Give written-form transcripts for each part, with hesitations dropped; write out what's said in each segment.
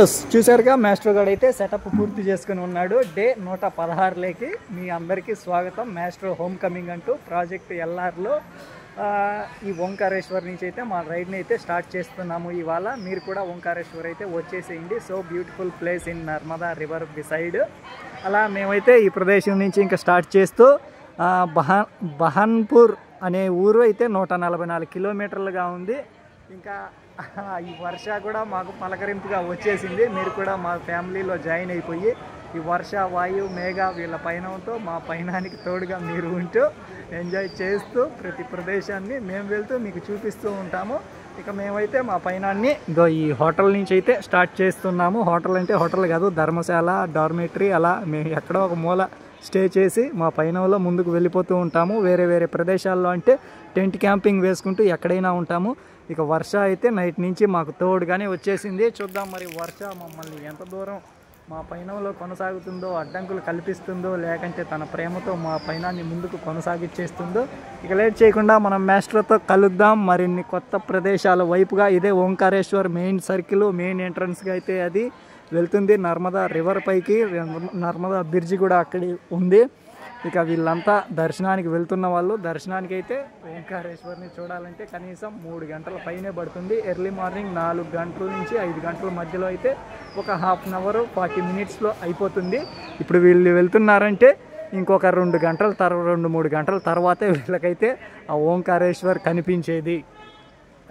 Yes చూసారుగా master గారు అయితే సెటప్ పూర్తి చేసుకుని ఉన్నాడు. డే 116లోకి మీ అందరికీ స్వాగతం. మాస్టర్ హోమ్ కమింగ్ అంటూ ప్రాజెక్ట్ ఎల్ఆర్లో ఈ ఓంకారేశ్వర్ నుంచి అయితే మా రైడ్ని అయితే స్టార్ట్ చేస్తున్నాము. ఇవాళ మీరు కూడా ఓంకారేశ్వర్ అయితే వచ్చేసేయండి. So beautiful place in Narmada river beside. అలా మేమైతే ఈ ప్రదేశం నుంచి ఇంకా స్టార్ట్ చేస్తూ బహన్పూర్ అనే ఊరు అయితే 144 కిలోమీటర్లుగా ఉంది. ఇంకా ఈ వర్ష కూడా మాకు పలకరింపుగా వచ్చేసింది. మీరు కూడా మా ఫ్యామిలీలో జాయిన్ అయిపోయి ఈ వర్ష, వాయు, మేఘ వీళ్ళ పయనంతో మా పయనానికి తోడుగా మీరు ఉంటూ ఎంజాయ్ చేస్తూ ప్రతి ప్రదేశాన్ని మేము వెళ్తూ మీకు చూపిస్తూ ఉంటాము. ఇక మేమైతే మా పయనాన్ని ఈ హోటల్ నుంచి అయితే స్టార్ట్ చేస్తున్నాము. హోటల్ అంటే హోటల్ కాదు, ధర్మశాల, డార్మేటరీ, అలా మేము ఎక్కడో ఒక మూల స్టే చేసి మా పయనంలో ముందుకు వెళ్ళిపోతూ ఉంటాము. వేరే వేరే ప్రదేశాల్లో అంటే టెంట్ క్యాంపింగ్ వేసుకుంటూ ఎక్కడైనా ఉంటాము. ఇక వర్ష అయితే నైట్ నుంచి మాకు తోడుగానే వచ్చేసింది. చూద్దాం మరి వర్ష మమ్మల్ని ఎంత దూరం మా పయనంలో కొనసాగుతుందో, అడ్డంకులు కల్పిస్తుందో, లేకంటే తన ప్రేమతో మా పయనాన్ని ముందుకు కొనసాగిచ్చేస్తుందో. ఇక లేట్ చేయకుండా మనం మాస్టర్తో కలుద్దాం మరిన్ని కొత్త ప్రదేశాల వైపుగా. ఇదే ఓంకారేశ్వర్ మెయిన్ సర్కిల్, మెయిన్ ఎంట్రన్స్గా అయితే అది వెళ్తుంది నర్మదా రివర్ పైకి. నర్మదా బ్రిడ్జి కూడా అక్కడి ఉంది. ఇక వీళ్ళంతా దర్శనానికి వెళ్తున్న వాళ్ళు. దర్శనానికి అయితే ఓంకారేశ్వర్ని చూడాలంటే కనీసం 3 గంటల పైనే పడుతుంది. ఎర్లీ మార్నింగ్ 4 గంటల నుంచి 5 గంటల మధ్యలో అయితే ఒక హాఫ్ అన్ అవర్ 40 మినిట్స్లో అయిపోతుంది. ఇప్పుడు వీళ్ళు వెళ్తున్నారంటే ఇంకొక 2-3 గంటల తర్వాతే వీళ్ళకైతే ఆ ఓంకారేశ్వర్ కనిపించేది.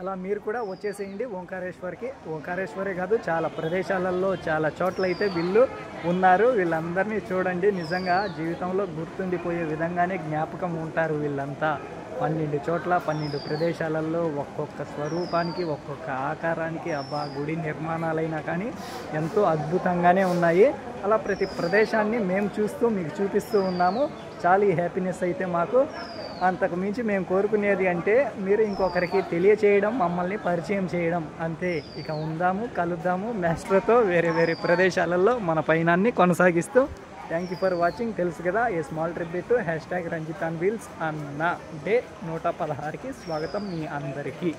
అలా మీరు కూడా వచ్చేసేయండి ఓంకారేశ్వర్కి. ఓంకారేశ్వరే కాదు, చాలా ప్రదేశాలలో చాలా చోట్ల అయితే వీళ్ళు ఉన్నారు. వీళ్ళందరినీ చూడండి. నిజంగా జీవితంలో గుర్తుండిపోయే విధంగానే జ్ఞాపకం ఉంటారు వీళ్ళంతా. 12 చోట్ల 12 ప్రదేశాలలో ఒక్కొక్క స్వరూపానికి, ఒక్కొక్క ఆకారానికి గుడి నిర్మాణాలైనా కానీ ఎంతో అద్భుతంగానే ఉన్నాయి. అలా ప్రతి ప్రదేశాన్ని మేము చూస్తూ మీకు చూపిస్తూ ఉన్నాము. చాలా హ్యాపీనెస్ అయితే మాకు. అంతకు మించి మేము కోరుకునేది అంటే మీరు ఇంకొకరికి తెలియచేయడం, మమ్మల్ని పరిచయం చేయడం, అంతే. ఇక ఉందాము, కలుద్దాము మాస్టర్తో వేరే వేరే ప్రదేశాలలో మన పయనాన్ని కొనసాగిస్తూ. Thank you for watching. తెలుసు కదా, a small trip to #Ranjith on wheels అన్న డే 116కి స్వాగతం మీ అందరికీ.